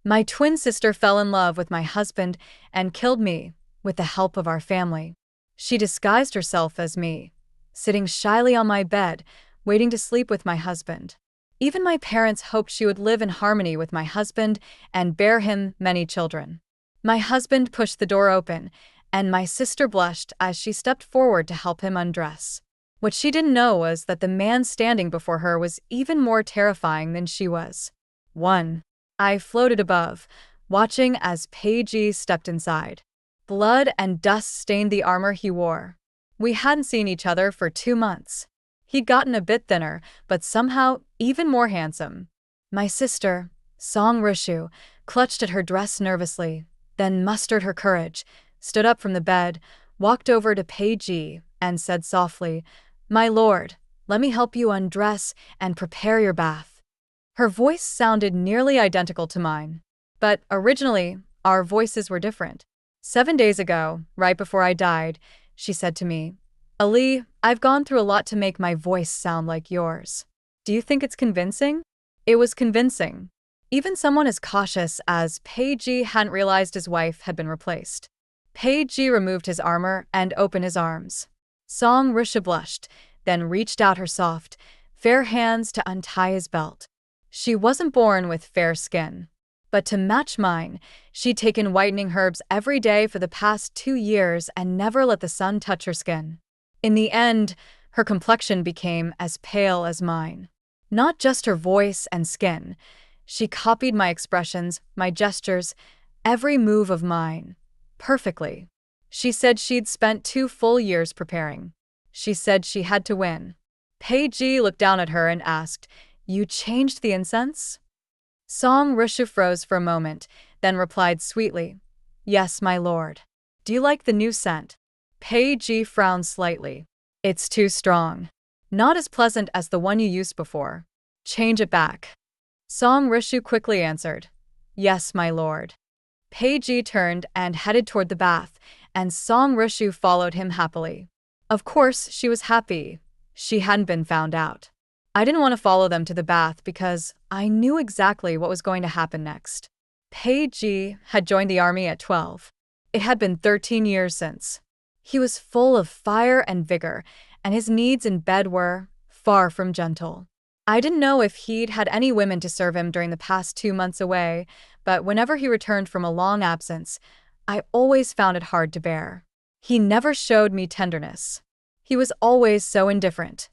My twin sister fell in love with my husband and killed me with the help of our family. She disguised herself as me, sitting shyly on my bed, waiting to sleep with my husband. Even my parents hoped she would live in harmony with my husband and bear him many children. My husband pushed the door open, and my sister blushed as she stepped forward to help him undress. What she didn't know was that the man standing before her was even more terrifying than she was. 1. I floated above, watching as Paige stepped inside. Blood and dust stained the armor he wore. We hadn't seen each other for 2 months. He'd gotten a bit thinner, but somehow even more handsome. My sister, Song Rishu, clutched at her dress nervously, then mustered her courage, stood up from the bed, walked over to Paige, and said softly, "My lord, let me help you undress and prepare your bath." Her voice sounded nearly identical to mine. But originally, our voices were different. 7 days ago, right before I died, she said to me, "Ali, I've gone through a lot to make my voice sound like yours. Do you think it's convincing?" It was convincing. Even someone as cautious as Paige hadn't realized his wife had been replaced. Paige removed his armor and opened his arms. Song Risha blushed, then reached out her soft, fair hands to untie his belt. She wasn't born with fair skin. But to match mine, she'd taken whitening herbs every day for the past 2 years and never let the sun touch her skin. In the end, her complexion became as pale as mine. Not just her voice and skin. She copied my expressions, my gestures, every move of mine, perfectly. She said she'd spent 2 full years preparing. She said she had to win. Paige looked down at her and asked, "You changed the incense?" Song Rishu froze for a moment, then replied sweetly, "Yes, my lord." "Do you like the new scent?" Paige frowned slightly. "It's too strong. Not as pleasant as the one you used before. Change it back." Song Rishu quickly answered, "Yes, my lord." Paige turned and headed toward the bath, and Song Rishu followed him happily. Of course, she was happy. She hadn't been found out. I didn't want to follow them to the bath because I knew exactly what was going to happen next. Paige had joined the army at 12. It had been 13 years since. He was full of fire and vigor, and his needs in bed were far from gentle. I didn't know if he'd had any women to serve him during the past 2 months away, but whenever he returned from a long absence, I always found it hard to bear. He never showed me tenderness. He was always so indifferent.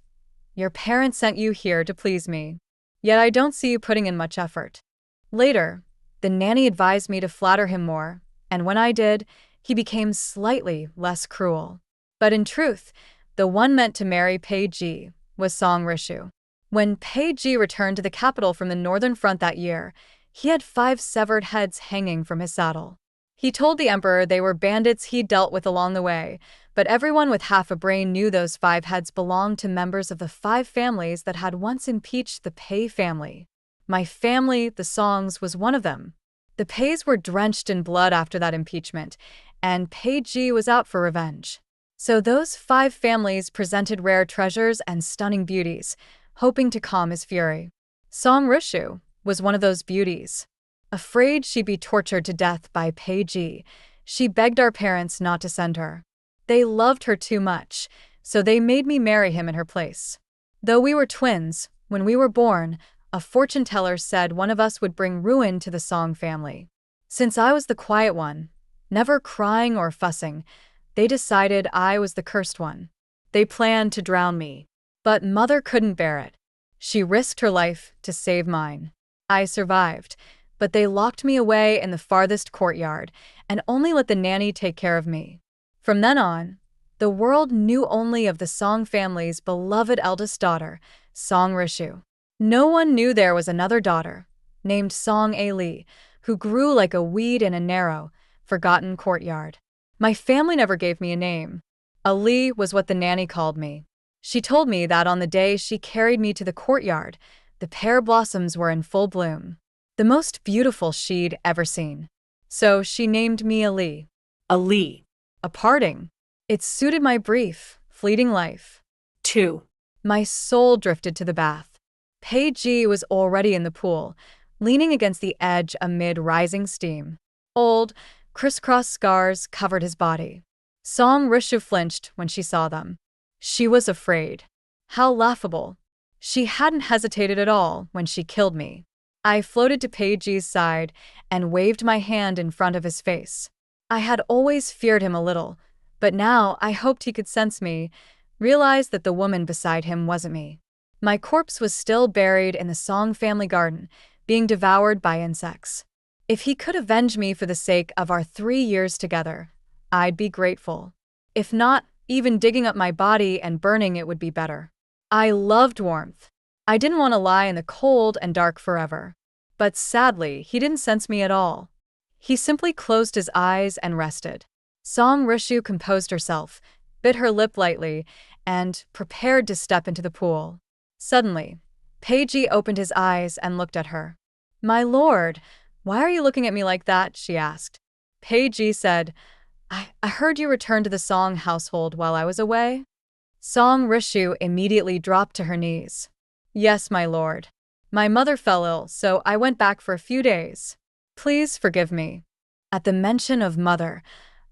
"Your parents sent you here to please me. Yet I don't see you putting in much effort." Later, the nanny advised me to flatter him more, and when I did, he became slightly less cruel. But in truth, the one meant to marry Paige was Song Rishu. When Paige returned to the capital from the northern front that year, he had 5 severed heads hanging from his saddle. He told the emperor they were bandits he'd dealt with along the way, but everyone with half a brain knew those 5 heads belonged to members of the 5 families that had once impeached the Pei family. My family, the Songs, was one of them. The Peis were drenched in blood after that impeachment, and Paige was out for revenge. So those 5 families presented rare treasures and stunning beauties, hoping to calm his fury. Song Rishu was one of those beauties. Afraid she'd be tortured to death by Paige, she begged our parents not to send her. They loved her too much, so they made me marry him in her place. Though we were twins, when we were born, a fortune teller said one of us would bring ruin to the Song family. Since I was the quiet one, never crying or fussing, they decided I was the cursed one. They planned to drown me. But Mother couldn't bear it. She risked her life to save mine. I survived, but they locked me away in the farthest courtyard and only let the nanny take care of me. From then on, the world knew only of the Song family's beloved eldest daughter, Song Rishu. No one knew there was another daughter, named Song Ali, who grew like a weed in a narrow, forgotten courtyard. My family never gave me a name. Ali was what the nanny called me. She told me that on the day she carried me to the courtyard, the pear blossoms were in full bloom, the most beautiful she'd ever seen. So she named me Ali. Ali. A parting. It suited my brief, fleeting life. 2. My soul drifted to the bath. Paige was already in the pool, leaning against the edge amid rising steam. Old, crisscross scars covered his body. Song Rishu flinched when she saw them. She was afraid. How laughable. She hadn't hesitated at all when she killed me. I floated to Peiji's side and waved my hand in front of his face. I had always feared him a little, but now I hoped he could sense me, realize that the woman beside him wasn't me. My corpse was still buried in the Song family garden, being devoured by insects. If he could avenge me for the sake of our 3 years together, I'd be grateful. If not, even digging up my body and burning it would be better. I loved warmth. I didn't want to lie in the cold and dark forever. But sadly, he didn't sense me at all. He simply closed his eyes and rested. Song Rishu composed herself, bit her lip lightly, and prepared to step into the pool. Suddenly, Peiji opened his eyes and looked at her. "My lord, why are you looking at me like that?" she asked. Peiji said, I heard you returned to the Song household while I was away." Song Rishu immediately dropped to her knees. "Yes, my lord. My mother fell ill, so I went back for a few days. Please forgive me." At the mention of mother,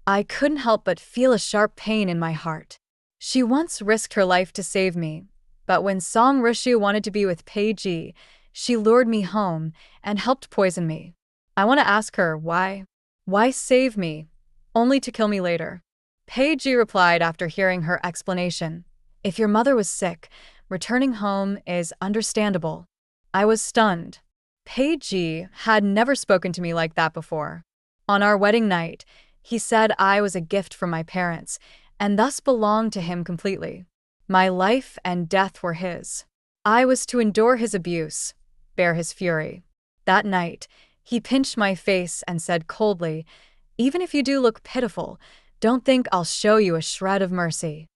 I couldn't help but feel a sharp pain in my heart. She once risked her life to save me, but when Song Rishu wanted to be with Peiji, she lured me home and helped poison me. I want to ask her why. Why save me, only to kill me later? Peiji replied after hearing her explanation, "If your mother was sick, returning home is understandable." I was stunned. Peiji had never spoken to me like that before. On our wedding night, he said I was a gift from my parents, and thus belonged to him completely. My life and death were his. I was to endure his abuse, bear his fury. That night, he pinched my face and said coldly, "Even if you do look pitiful, don't think I'll show you a shred of mercy."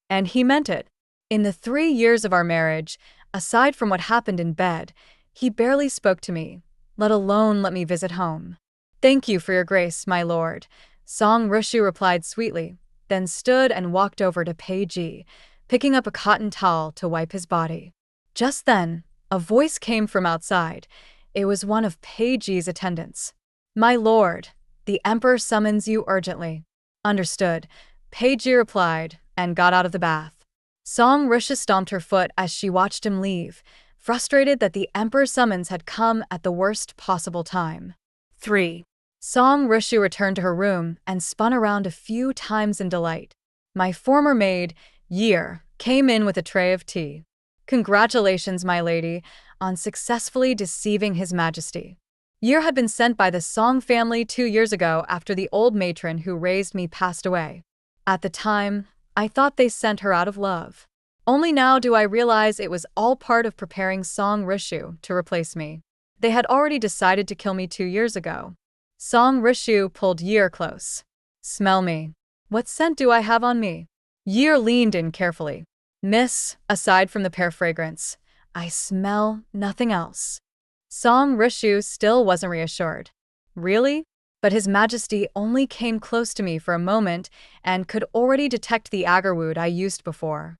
And he meant it. In the 3 years of our marriage, aside from what happened in bed, he barely spoke to me, let alone let me visit home. "Thank you for your grace, my lord," Song Rishu replied sweetly, then stood and walked over to Peiji, picking up a cotton towel to wipe his body. Just then, a voice came from outside. It was one of Peiji's attendants. "My lord, the emperor summons you urgently." "Understood," Peiji replied, and got out of the bath. Song Rishu stomped her foot as she watched him leave, frustrated that the emperor's summons had come at the worst possible time. 3. Song Rishu returned to her room and spun around a few times in delight. My former maid, Year, came in with a tray of tea. "Congratulations, my lady, on successfully deceiving His Majesty." Year had been sent by the Song family 2 years ago after the old matron who raised me passed away. At the time, I thought they sent her out of love. Only now do I realize it was all part of preparing Song Rishu to replace me. They had already decided to kill me 2 years ago. Song Rishu pulled Year close. "Smell me. What scent do I have on me?" Year leaned in carefully. "Miss, aside from the pear fragrance, I smell nothing else." Song Rishu still wasn't reassured. "Really?" But His Majesty only came close to me for a moment and could already detect the agarwood I used before.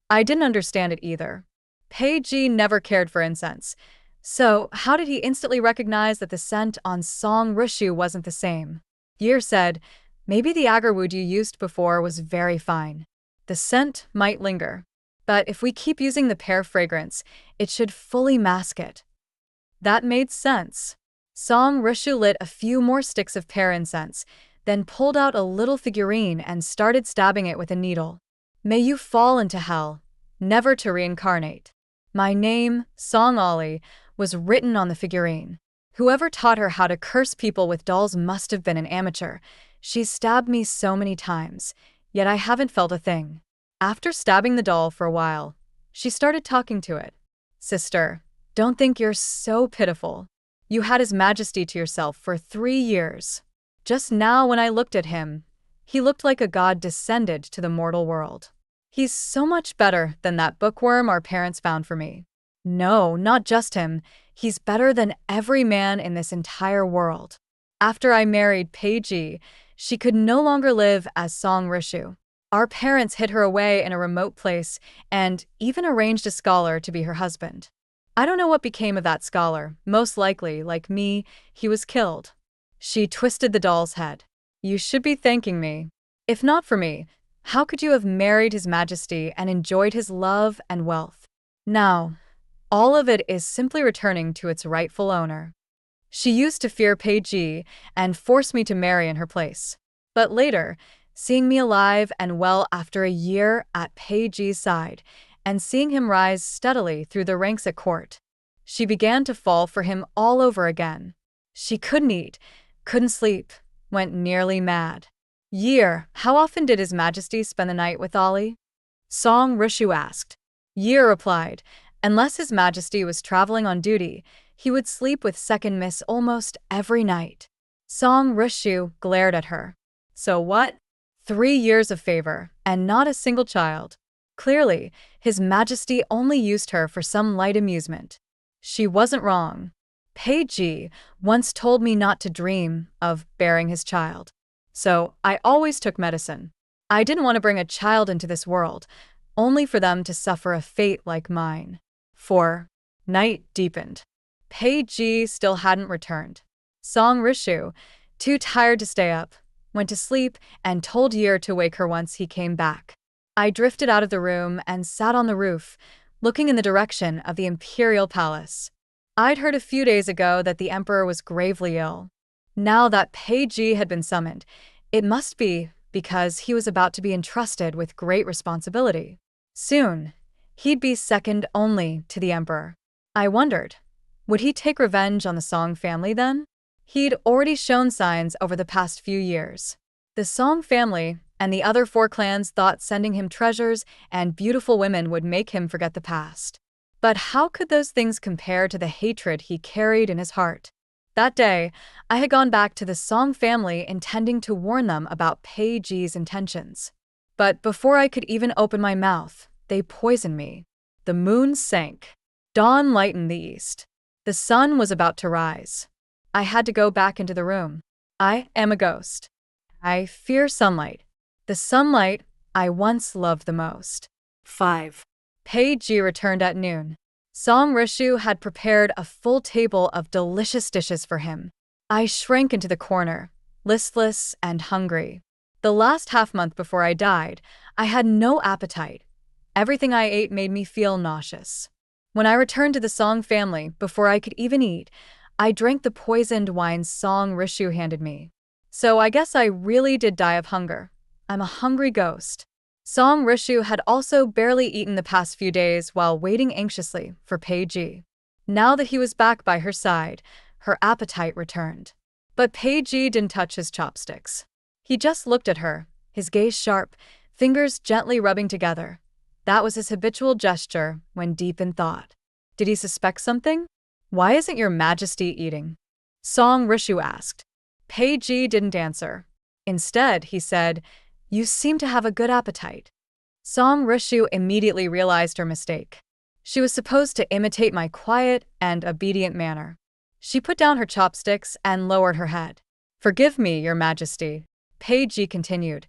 I didn't understand it either. Peiji never cared for incense. So how did he instantly recognize that the scent on Song Rishu wasn't the same? Year said, "Maybe the agarwood you used before was very fine. The scent might linger. But if we keep using the pear fragrance, it should fully mask it." That made sense. Song Rishu lit a few more sticks of pear incense, then pulled out a little figurine and started stabbing it with a needle. "May you fall into hell, never to reincarnate." My name, Song Ali, was written on the figurine. Whoever taught her how to curse people with dolls must have been an amateur. She's stabbed me so many times, yet I haven't felt a thing. After stabbing the doll for a while, she started talking to it. "Sister, don't think you're so pitiful. You had His Majesty to yourself for 3 years. Just now when I looked at him, he looked like a god descended to the mortal world. He's so much better than that bookworm our parents found for me. No, not just him. He's better than every man in this entire world." After I married Peiji, she could no longer live as Song Rishu. Our parents hid her away in a remote place and even arranged a scholar to be her husband. I don't know what became of that scholar. Most likely, like me, he was killed. She twisted the doll's head. You should be thanking me. If not for me, how could you have married His Majesty and enjoyed his love and wealth? Now, all of it is simply returning to its rightful owner. She used to fear Peiji and forced me to marry in her place. But later, seeing me alive and well after a year at Peiji's side, and seeing him rise steadily through the ranks at court, she began to fall for him all over again. She couldn't eat, couldn't sleep, went nearly mad. Year, how often did His Majesty spend the night with Ollie? Song Rishu asked. Year replied, unless His Majesty was traveling on duty, he would sleep with second miss almost every night. Song Rishu glared at her. So what? 3 years of favor, and not a single child. Clearly, His Majesty only used her for some light amusement. She wasn't wrong. Peiji once told me not to dream of bearing his child. So I always took medicine. I didn't want to bring a child into this world, only for them to suffer a fate like mine. 4. Night deepened. Peiji still hadn't returned. Song Rishu, too tired to stay up, went to sleep and told Year to wake her once he came back. I drifted out of the room and sat on the roof, looking in the direction of the imperial palace. I'd heard a few days ago that the emperor was gravely ill. Now that Peiji had been summoned, it must be because he was about to be entrusted with great responsibility. Soon, he'd be second only to the emperor. I wondered, would he take revenge on the Song family then? He'd already shown signs over the past few years. The Song family and the other 4 clans thought sending him treasures and beautiful women would make him forget the past. But how could those things compare to the hatred he carried in his heart? That day, I had gone back to the Song family intending to warn them about Peiji's intentions. But before I could even open my mouth, they poisoned me. The moon sank. Dawn lightened the east. The sun was about to rise. I had to go back into the room. I am a ghost. I fear sunlight. The sunlight I once loved the most. 5. Peiji returned at noon. Song Rishu had prepared a full table of delicious dishes for him. I shrank into the corner, listless and hungry. The last half-month before I died, I had no appetite. Everything I ate made me feel nauseous. When I returned to the Song family, before I could even eat, I drank the poisoned wine Song Rishu handed me. So I guess I really did die of hunger. I'm a hungry ghost. Song Rishu had also barely eaten the past few days while waiting anxiously for Peiji. Now that he was back by her side, her appetite returned. But Peiji didn't touch his chopsticks. He just looked at her, his gaze sharp, fingers gently rubbing together. That was his habitual gesture when deep in thought. Did he suspect something? Why isn't Your Majesty eating? Song Rishu asked. Peiji didn't answer. Instead, he said, You seem to have a good appetite. Song Rishu immediately realized her mistake. She was supposed to imitate my quiet and obedient manner. She put down her chopsticks and lowered her head. Forgive me, Your Majesty, Peiji continued.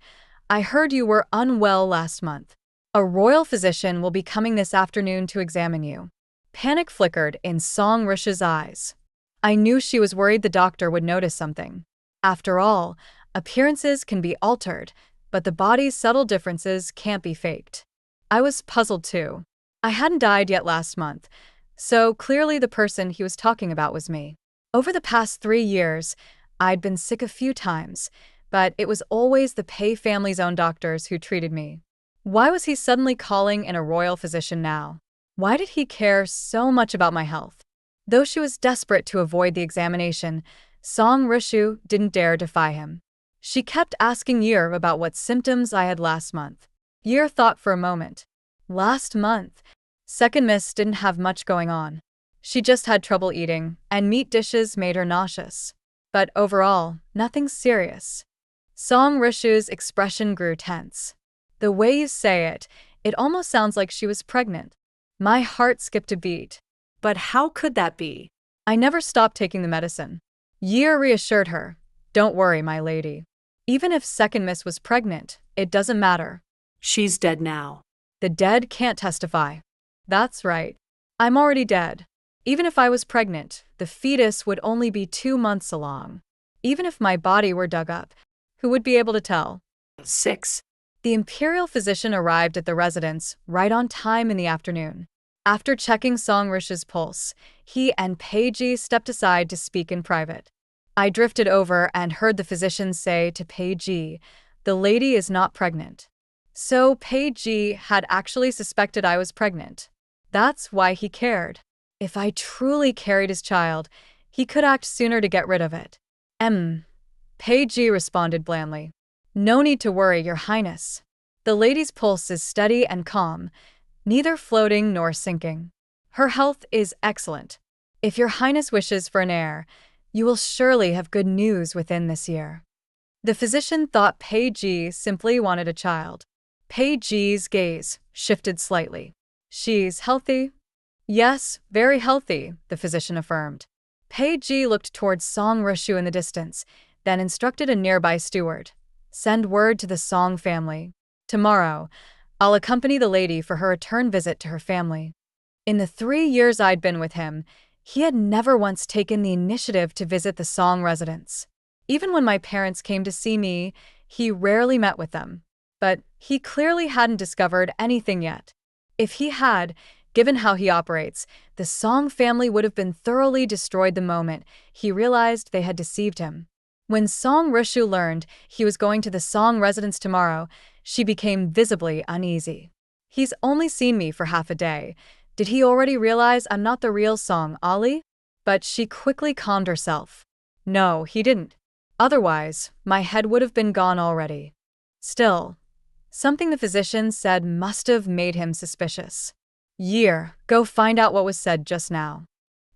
I heard you were unwell last month. A royal physician will be coming this afternoon to examine you. Panic flickered in Song Rishu's eyes. I knew she was worried the doctor would notice something. After all, appearances can be altered, but the body's subtle differences can't be faked. I was puzzled too. I hadn't died yet last month, so clearly the person he was talking about was me. Over the past 3 years, I'd been sick a few times, but it was always the Pei family's own doctors who treated me. Why was he suddenly calling in a royal physician now? Why did he care so much about my health? Though she was desperate to avoid the examination, Song Rishu didn't dare defy him. She kept asking Year about what symptoms I had last month. Year thought for a moment. Last month, Second Miss didn't have much going on. She just had trouble eating, and meat dishes made her nauseous. But overall, nothing serious. Song Rishu's expression grew tense. The way you say it, it almost sounds like she was pregnant. My heart skipped a beat. But how could that be? I never stopped taking the medicine. Year reassured her. Don't worry, my lady. Even if Second Miss was pregnant, it doesn't matter. She's dead now. The dead can't testify. That's right. I'm already dead. Even if I was pregnant, the fetus would only be 2 months along. Even if my body were dug up, who would be able to tell? 6. The imperial physician arrived at the residence right on time in the afternoon. After checking Songrish's pulse, he and Peiji stepped aside to speak in private. I drifted over and heard the physician say to Peiji, "The lady is not pregnant." So Peiji had actually suspected I was pregnant. That's why he cared. If I truly carried his child, he could act sooner to get rid of it. Peiji responded blandly. "No need to worry, Your Highness. The lady's pulse is steady and calm, neither floating nor sinking. Her health is excellent. If Your Highness wishes for an heir, you will surely have good news within this year." The physician thought Peiji simply wanted a child. Peiji's gaze shifted slightly. "She's healthy?" "Yes, very healthy," the physician affirmed. Peiji looked towards Song Rishu in the distance, then instructed a nearby steward. "Send word to the Song family. Tomorrow, I'll accompany the lady for her return visit to her family." In the 3 years I'd been with him, he had never once taken the initiative to visit the Song residence. Even when my parents came to see me, he rarely met with them. But he clearly hadn't discovered anything yet. If he had, given how he operates, the Song family would have been thoroughly destroyed the moment he realized they had deceived him. When Song Rishu learned he was going to the Song residence tomorrow, she became visibly uneasy. "He's only seen me for half a day. Did he already realize I'm not the real Song Ali?" But she quickly calmed herself. "No, he didn't. Otherwise, my head would have been gone already." Still, something the physician said must have made him suspicious. Go find out what was said just now."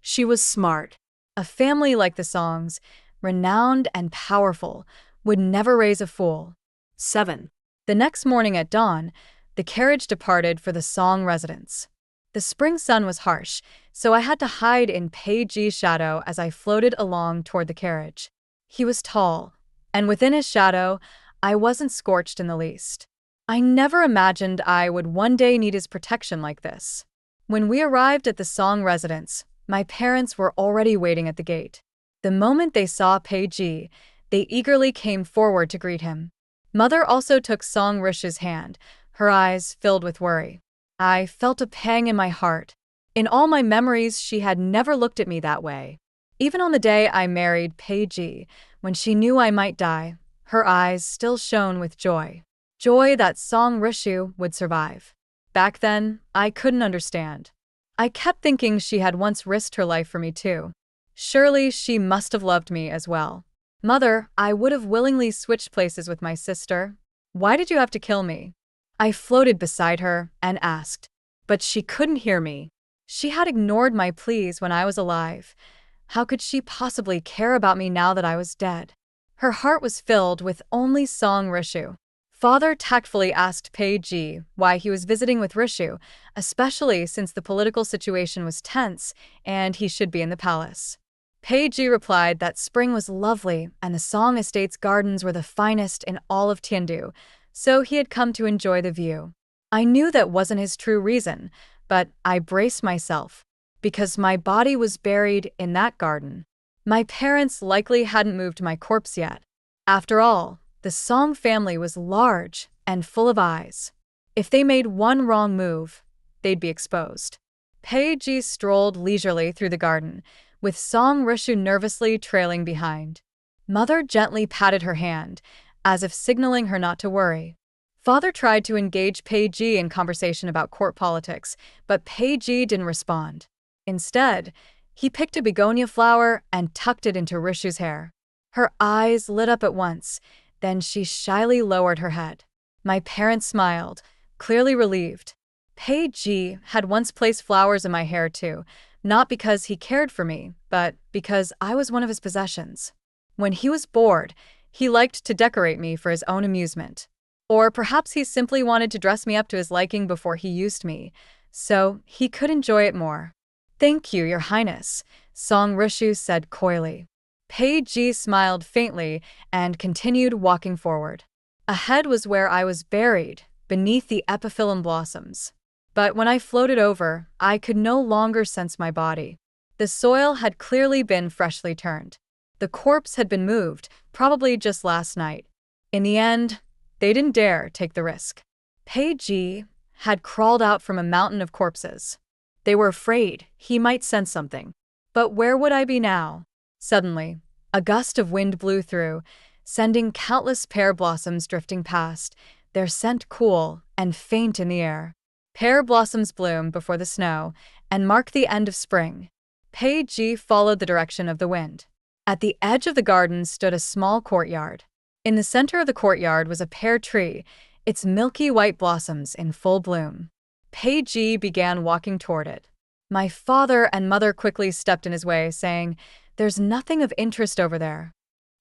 She was smart. A family like the Songs, renowned and powerful, would never raise a fool. 7. The next morning at dawn, the carriage departed for the Song residence. The spring sun was harsh, so I had to hide in Peiji's shadow as I floated along toward the carriage. He was tall, and within his shadow, I wasn't scorched in the least. I never imagined I would one day need his protection like this. When we arrived at the Song residence, my parents were already waiting at the gate. The moment they saw Peiji, they eagerly came forward to greet him. Mother also took Song Rishu's hand, her eyes filled with worry. I felt a pang in my heart. In all my memories, she had never looked at me that way. Even on the day I married Peiji, when she knew I might die, her eyes still shone with joy. Joy that Song Rishu would survive. Back then, I couldn't understand. I kept thinking she had once risked her life for me too. Surely she must have loved me as well. "Mother, I would have willingly switched places with my sister. Why did you have to kill me?" I floated beside her and asked, but she couldn't hear me. She had ignored my pleas when I was alive. How could she possibly care about me now that I was dead? Her heart was filled with only Song Rishu. Father tactfully asked Peiji why he was visiting with Rishu, especially since the political situation was tense and he should be in the palace. Peiji replied that spring was lovely and the Song Estate's gardens were the finest in all of Tiandu, so he had come to enjoy the view. I knew that wasn't his true reason, but I braced myself, because my body was buried in that garden. My parents likely hadn't moved my corpse yet. After all, the Song family was large and full of eyes. If they made one wrong move, they'd be exposed. Peiji strolled leisurely through the garden, with Song Rishu nervously trailing behind. Mother gently patted her hand, as if signaling her not to worry. Father tried to engage Peiji in conversation about court politics, but Peiji didn't respond. Instead, he picked a begonia flower and tucked it into Rishu's hair. Her eyes lit up at once. Then she shyly lowered her head. My parents smiled, clearly relieved. Peiji had once placed flowers in my hair too, not because he cared for me, but because I was one of his possessions. When he was bored, he liked to decorate me for his own amusement. Or perhaps he simply wanted to dress me up to his liking before he used me, so he could enjoy it more. "Thank you, Your Highness," Song Rishu said coyly. Peiji smiled faintly and continued walking forward. Ahead was where I was buried, beneath the epiphyllum blossoms. But when I floated over, I could no longer sense my body. The soil had clearly been freshly turned. The corpse had been moved, probably just last night. In the end, they didn't dare take the risk. Pei Ji had crawled out from a mountain of corpses. They were afraid he might sense something. But where would I be now? Suddenly, a gust of wind blew through, sending countless pear blossoms drifting past, their scent cool and faint in the air. Pear blossoms bloom before the snow and mark the end of spring. Pei Ji followed the direction of the wind. At the edge of the garden stood a small courtyard. In the center of the courtyard was a pear tree, its milky white blossoms in full bloom. Pei Ji began walking toward it. My father and mother quickly stepped in his way, saying, "There's nothing of interest over there."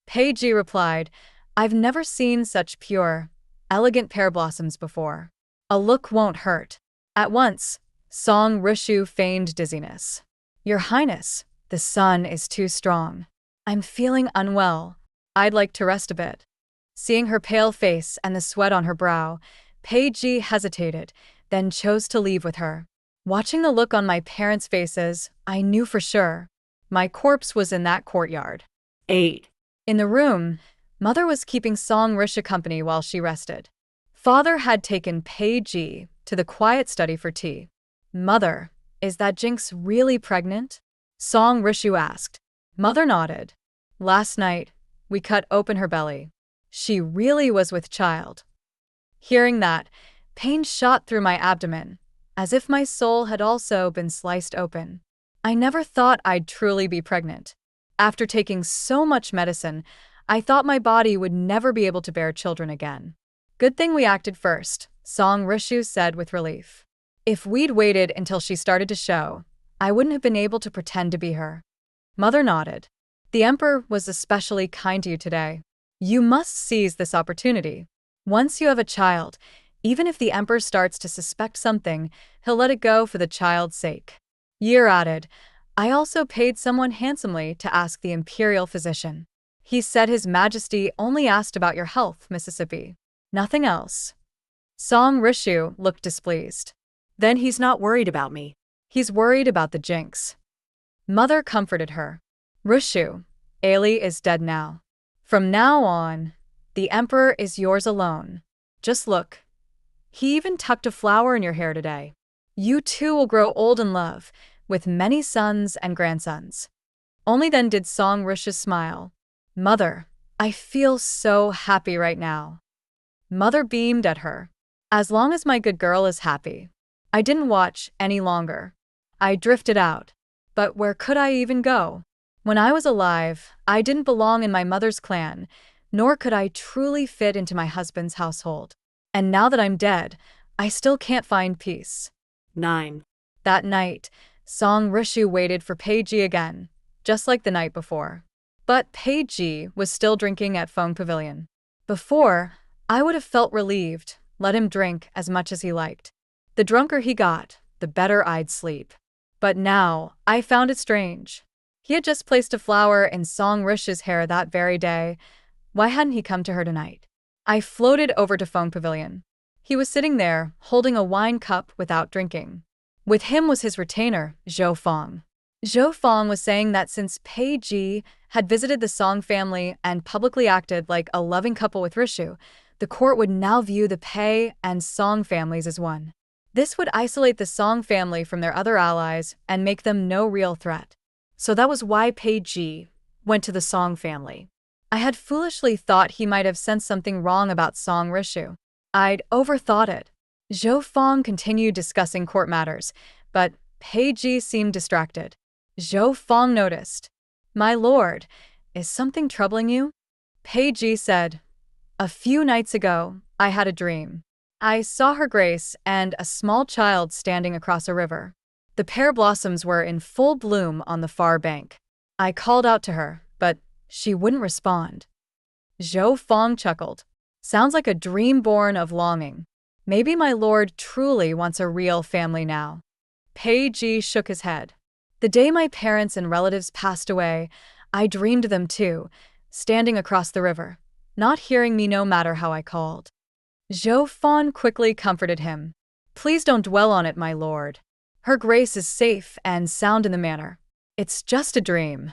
Pei Ji replied, "I've never seen such pure, elegant pear blossoms before. A look won't hurt." At once, Song Rishu feigned dizziness. "Your Highness, the sun is too strong. I'm feeling unwell. I'd like to rest a bit." Seeing her pale face and the sweat on her brow, Pei Ji hesitated, then chose to leave with her. Watching the look on my parents' faces, I knew for sure. My corpse was in that courtyard. 8. In the room, Mother was keeping Song Risha company while she rested. Father had taken Pei Ji to the quiet study for tea. "Mother, is that Jinx really pregnant?" Song Rishu asked. Mother nodded. "Last night, we cut open her belly. She really was with child." Hearing that, pain shot through my abdomen, as if my soul had also been sliced open. I never thought I'd truly be pregnant. After taking so much medicine, I thought my body would never be able to bear children again. "Good thing we acted first," Song Rishu said with relief. "If we'd waited until she started to show, I wouldn't have been able to pretend to be her." Mother nodded. "The Emperor was especially kind to you today. You must seize this opportunity. Once you have a child, even if the Emperor starts to suspect something, he'll let it go for the child's sake." Year added, "I also paid someone handsomely to ask the imperial physician. He said His Majesty only asked about your health, Mississippi. Nothing else." Song Rishu looked displeased. "Then he's not worried about me." "He's worried about the Jinx." Mother comforted her. "Rishu, Ailey is dead now. From now on, the Emperor is yours alone. Just look. He even tucked a flower in your hair today. You two will grow old in love, with many sons and grandsons." Only then did Song Risha smile. "Mother, I feel so happy right now." Mother beamed at her. "As long as my good girl is happy." I didn't watch any longer. I drifted out. But where could I even go? When I was alive, I didn't belong in my mother's clan, nor could I truly fit into my husband's household. And now that I'm dead, I still can't find peace. 9. That night, Song Rishu waited for Pei Ji again, just like the night before. But Pei Ji was still drinking at Feng Pavilion. Before, I would have felt relieved, let him drink as much as he liked. The drunker he got, the better I'd sleep. But now, I found it strange. He had just placed a flower in Song Rishu's hair that very day. Why hadn't he come to her tonight? I floated over to Feng Pavilion. He was sitting there, holding a wine cup without drinking. With him was his retainer, Zhou Feng. Zhou Feng was saying that since Pei Ji had visited the Song family and publicly acted like a loving couple with Rishu, the court would now view the Pei and Song families as one. This would isolate the Song family from their other allies and make them no real threat. So that was why Pei Ji went to the Song family. I had foolishly thought he might have sensed something wrong about Song Rishu. I'd overthought it. Zhou Feng continued discussing court matters, but Pei Ji seemed distracted. Zhou Feng noticed. "My lord, is something troubling you?" Pei Ji said, "A few nights ago, I had a dream. I saw Her Grace and a small child standing across a river. The pear blossoms were in full bloom on the far bank. I called out to her, but she wouldn't respond." Zhou Feng chuckled. "Sounds like a dream born of longing. Maybe my lord truly wants a real family now." Pei Ji shook his head. "The day my parents and relatives passed away, I dreamed them too, standing across the river, not hearing me no matter how I called." Zhou Feng quickly comforted him. "Please don't dwell on it, my lord. Her Grace is safe and sound in the manor. It's just a dream.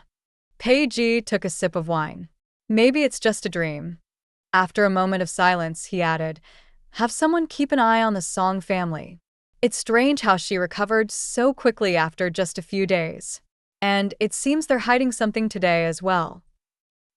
Peiji took a sip of wine. Maybe it's just a dream. After a moment of silence, he added, have someone keep an eye on the Song family. It's strange how she recovered so quickly after just a few days. And it seems they're hiding something today as well.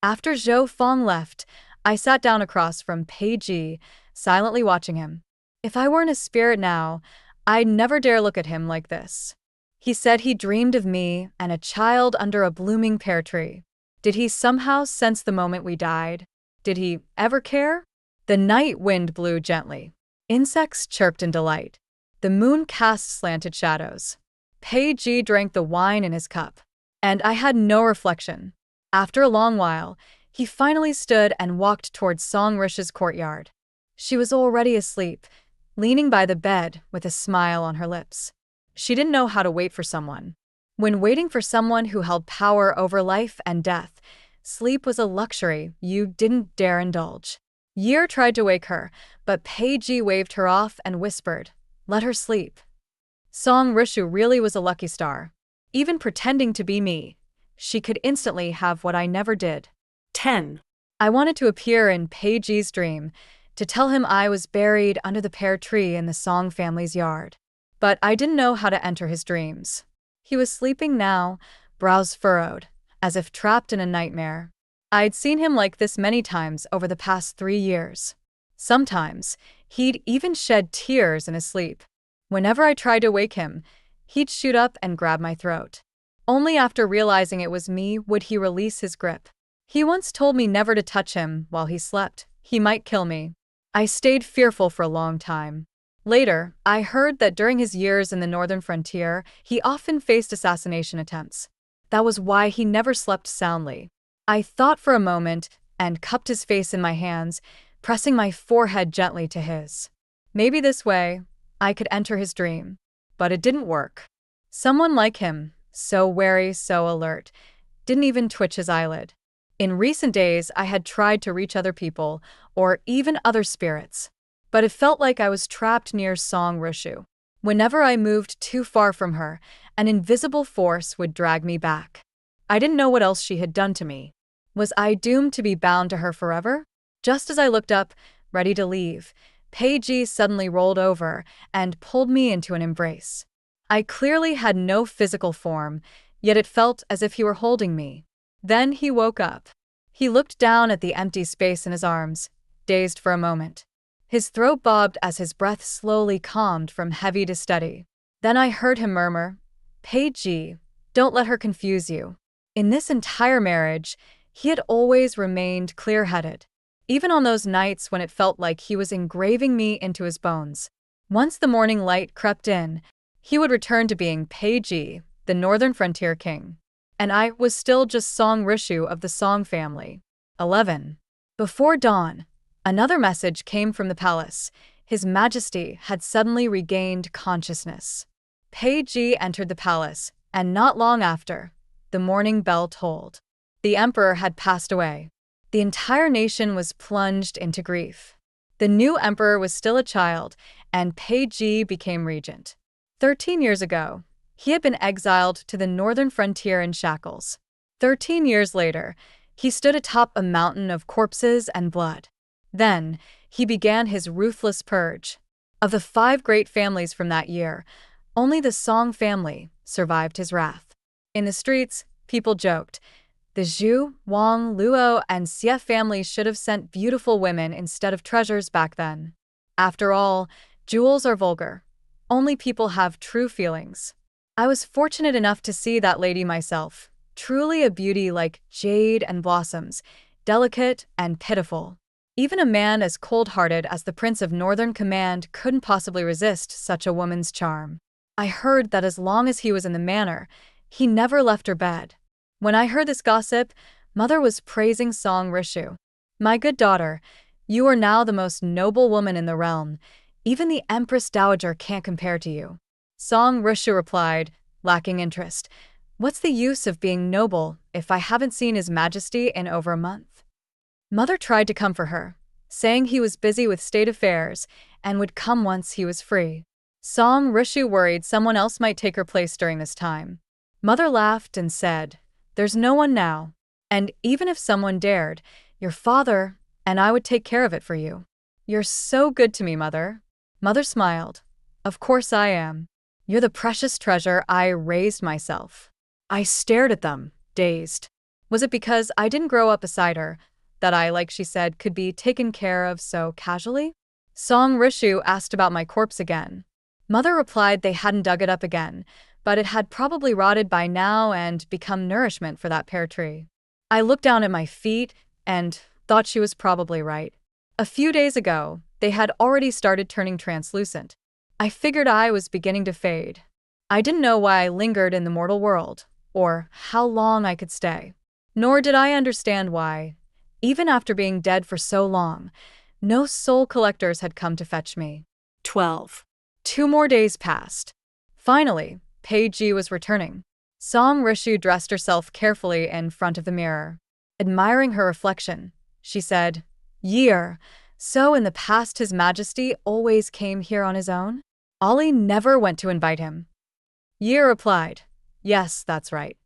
After Zhou Feng left, I sat down across from Peiji, silently watching him. If I weren't a spirit now, I'd never dare look at him like this. He said he dreamed of me and a child under a blooming pear tree. Did he somehow sense the moment we died? Did he ever care? The night wind blew gently. Insects chirped in delight. The moon cast slanted shadows. Peiji drank the wine in his cup. And I had no reflection. After a long while, he finally stood and walked towards Song Rish's courtyard. She was already asleep, leaning by the bed with a smile on her lips. She didn't know how to wait for someone. When waiting for someone who held power over life and death, sleep was a luxury you didn't dare indulge. Year tried to wake her, but Peiji waved her off and whispered, let her sleep. Song Rishu really was a lucky star. Even pretending to be me, she could instantly have what I never did. 10. I wanted to appear in Peiji's dream, to tell him I was buried under the pear tree in the Song family's yard. But I didn't know how to enter his dreams. He was sleeping now, brows furrowed, as if trapped in a nightmare. I'd seen him like this many times over the past 3 years. Sometimes, he'd even shed tears in his sleep. Whenever I tried to wake him, he'd shoot up and grab my throat. Only after realizing it was me would he release his grip. He once told me never to touch him while he slept. He might kill me. I stayed fearful for a long time. Later, I heard that during his years in the northern frontier, he often faced assassination attempts. That was why he never slept soundly. I thought for a moment and cupped his face in my hands, pressing my forehead gently to his. Maybe this way, I could enter his dream. But it didn't work. Someone like him, so wary, so alert, didn't even twitch his eyelid. In recent days, I had tried to reach other people, or even other spirits. But it felt like I was trapped near Song Rishu. Whenever I moved too far from her, an invisible force would drag me back. I didn't know what else she had done to me. Was I doomed to be bound to her forever? Just as I looked up, ready to leave, Peiji suddenly rolled over and pulled me into an embrace. I clearly had no physical form, yet it felt as if he were holding me. Then he woke up. He looked down at the empty space in his arms, dazed for a moment. His throat bobbed as his breath slowly calmed from heavy to steady. Then I heard him murmur, Peiji, don't let her confuse you. In this entire marriage, he had always remained clear-headed, even on those nights when it felt like he was engraving me into his bones. Once the morning light crept in, he would return to being Peiji, the northern frontier king. And I was still just Song Rishu of the Song family. 11. Before dawn, another message came from the palace. His Majesty had suddenly regained consciousness. Peiji entered the palace, and not long after, the morning bell tolled. The emperor had passed away. The entire nation was plunged into grief. The new emperor was still a child, and Peiji became regent. 13 years ago, he had been exiled to the northern frontier in shackles. 13 years later, he stood atop a mountain of corpses and blood. Then, he began his ruthless purge. Of the 5 great families from that year, only the Song family survived his wrath. In the streets, people joked, the Zhu, Wang, Luo, and Xie families should have sent beautiful women instead of treasures back then. After all, jewels are vulgar. Only people have true feelings. I was fortunate enough to see that lady myself, truly a beauty like jade and blossoms, delicate and pitiful. Even a man as cold-hearted as the Prince of Northern Command couldn't possibly resist such a woman's charm. I heard that as long as he was in the manor, he never left her bed. When I heard this gossip, Mother was praising Song Rishu. My good daughter, you are now the most noble woman in the realm. Even the Empress Dowager can't compare to you. Song Rishu replied, lacking interest, what's the use of being noble if I haven't seen His Majesty in over a month? Mother tried to comfort her, saying he was busy with state affairs and would come once he was free. Song Rishu worried someone else might take her place during this time. Mother laughed and said, "There's no one now. And even if someone dared, your father and I would take care of it for you." "You're so good to me, Mother." Mother smiled. "Of course I am. You're the precious treasure I raised myself." I stared at them, dazed. Was it because I didn't grow up beside her that I, like she said, could be taken care of so casually? Song Rishu asked about my corpse again. Mother replied they hadn't dug it up again, but it had probably rotted by now and become nourishment for that pear tree. I looked down at my feet and thought she was probably right. A few days ago, they had already started turning translucent. I figured I was beginning to fade. I didn't know why I lingered in the mortal world, or how long I could stay. Nor did I understand why, even after being dead for so long, no soul collectors had come to fetch me. 12. 2 more days passed. Finally, Paige was returning. Song Rishu dressed herself carefully in front of the mirror. Admiring her reflection, she said, "Year, so in the past His Majesty always came here on his own? Ollie never went to invite him." Year replied, "Yes, that's right."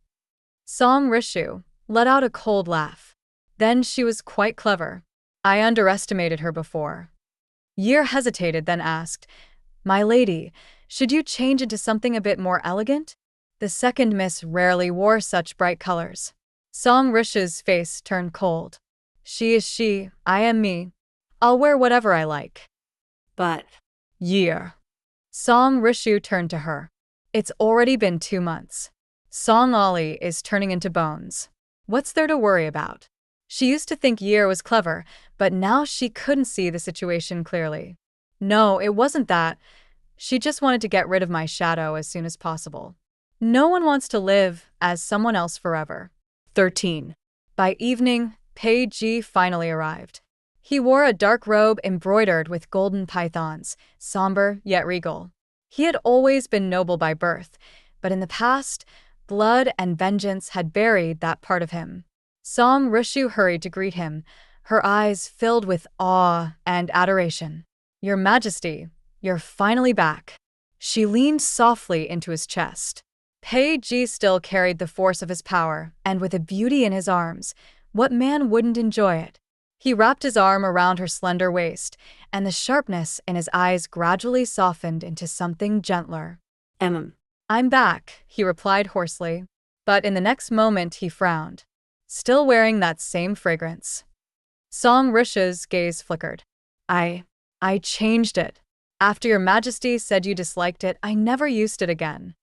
Song Rishu let out a cold laugh. Then she was quite clever. I underestimated her before. Year hesitated, then asked, "My lady, should you change into something a bit more elegant?" The second miss rarely wore such bright colors. Song Rishu's face turned cold. "She is she, I am me. I'll wear whatever I like." But Year. Song Rishu turned to her. "It's already been 2 months. Song Ollie is turning into bones. What's there to worry about?" She used to think Year was clever, but now she couldn't see the situation clearly. "No, it wasn't that. She just wanted to get rid of my shadow as soon as possible. No one wants to live as someone else forever." 13. By evening, Paige finally arrived. He wore a dark robe embroidered with golden pythons, somber yet regal. He had always been noble by birth, but in the past, blood and vengeance had buried that part of him. Song Rishu hurried to greet him, her eyes filled with awe and adoration. "Your Majesty, you're finally back." She leaned softly into his chest. Paige still carried the force of his power, and with a beauty in his arms, what man wouldn't enjoy it? He wrapped his arm around her slender waist, and the sharpness in his eyes gradually softened into something gentler. "I'm back," he replied hoarsely. But in the next moment he frowned. "Still wearing that same fragrance." Song Rishu's gaze flickered. I changed it. After your Majesty said you disliked it, I never used it again."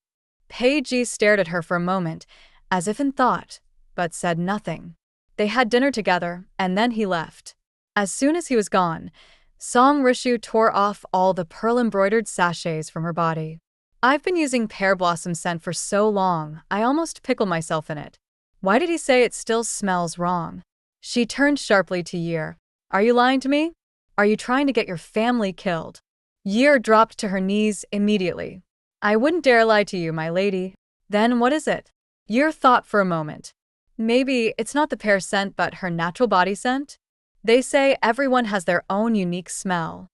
Paige stared at her for a moment, as if in thought, but said nothing. They had dinner together, and then he left. As soon as he was gone, Song Rishu tore off all the pearl-embroidered sachets from her body. "I've been using pear blossom scent for so long, I almost pickle myself in it. Why did he say it still smells wrong?" She turned sharply to Year. "Are you lying to me? Are you trying to get your family killed?" Year dropped to her knees immediately. "I wouldn't dare lie to you, my lady." "Then what is it?" Year thought for a moment. "Maybe it's not the pear scent but her natural body scent? They say everyone has their own unique smell."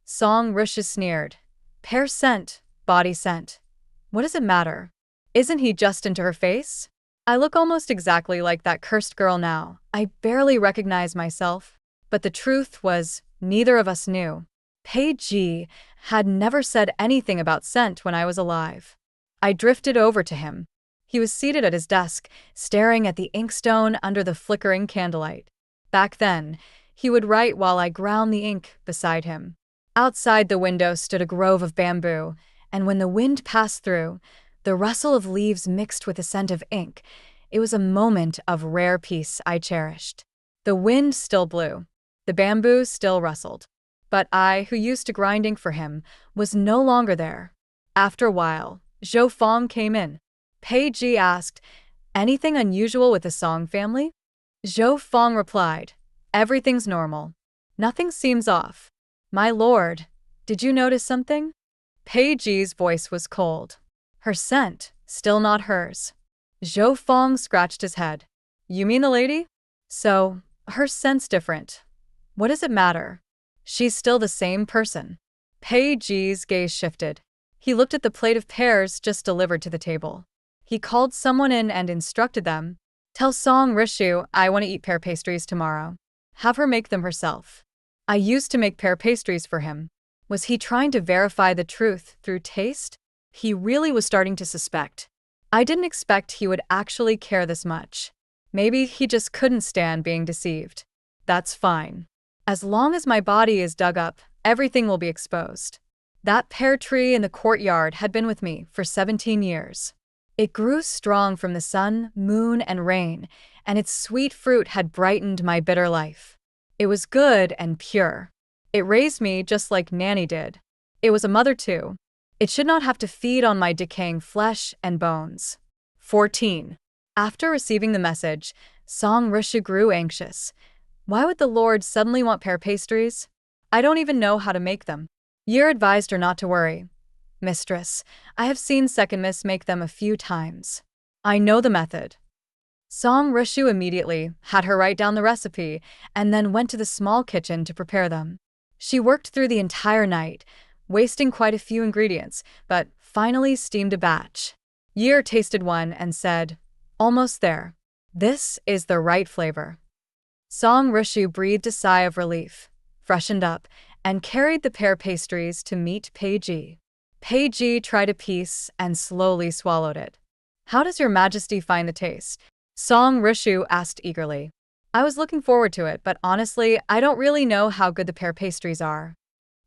Song Rishu sneered. "Pear scent, body scent. What does it matter? Isn't he just into her face? I look almost exactly like that cursed girl now. I barely recognize myself." But the truth was, neither of us knew. Paige had never said anything about scent when I was alive. I drifted over to him. He was seated at his desk, staring at the inkstone under the flickering candlelight. Back then, he would write while I ground the ink beside him. Outside the window stood a grove of bamboo, and when the wind passed through, the rustle of leaves mixed with the scent of ink. It was a moment of rare peace I cherished. The wind still blew. The bamboo still rustled. But I, who used to grind ink for him, was no longer there. After a while, Zhou Fong came in. Paige asked, "Anything unusual with the Song family?" Zhou Fong replied, "Everything's normal. Nothing seems off." "My lord, did you notice something?" Paige's voice was cold. Her scent, still not hers. Zhou Fong scratched his head. "You mean the lady?" "So, her scent's different. What does it matter? She's still the same person." Paige's gaze shifted. He looked at the plate of pears just delivered to the table. He called someone in and instructed them, "Tell Song Rishu I want to eat pear pastries tomorrow. Have her make them herself." I used to make pear pastries for him. Was he trying to verify the truth through taste? He really was starting to suspect. I didn't expect he would actually care this much. Maybe he just couldn't stand being deceived. That's fine. As long as my body is dug up, everything will be exposed. That pear tree in the courtyard had been with me for 17 years. It grew strong from the sun, moon, and rain, and its sweet fruit had brightened my bitter life. It was good and pure. It raised me just like Nanny did. It was a mother too. It should not have to feed on my decaying flesh and bones. 14. After receiving the message, Song Rishu grew anxious. Why would the Lord suddenly want pear pastries? I don't even know how to make them. Yer advised her not to worry. Mistress, I have seen Second Miss make them a few times. I know the method. Song Rishu immediately had her write down the recipe and then went to the small kitchen to prepare them. She worked through the entire night, wasting quite a few ingredients, but finally steamed a batch. Yer tasted one and said, "Almost there. This is the right flavor." Song Rishu breathed a sigh of relief, freshened up, and carried the pear pastries to meet Peiji. Peiji tried a piece and slowly swallowed it. "How does your majesty find the taste?" Song Rishu asked eagerly. "I was looking forward to it, but honestly, I don't really know how good the pear pastries are."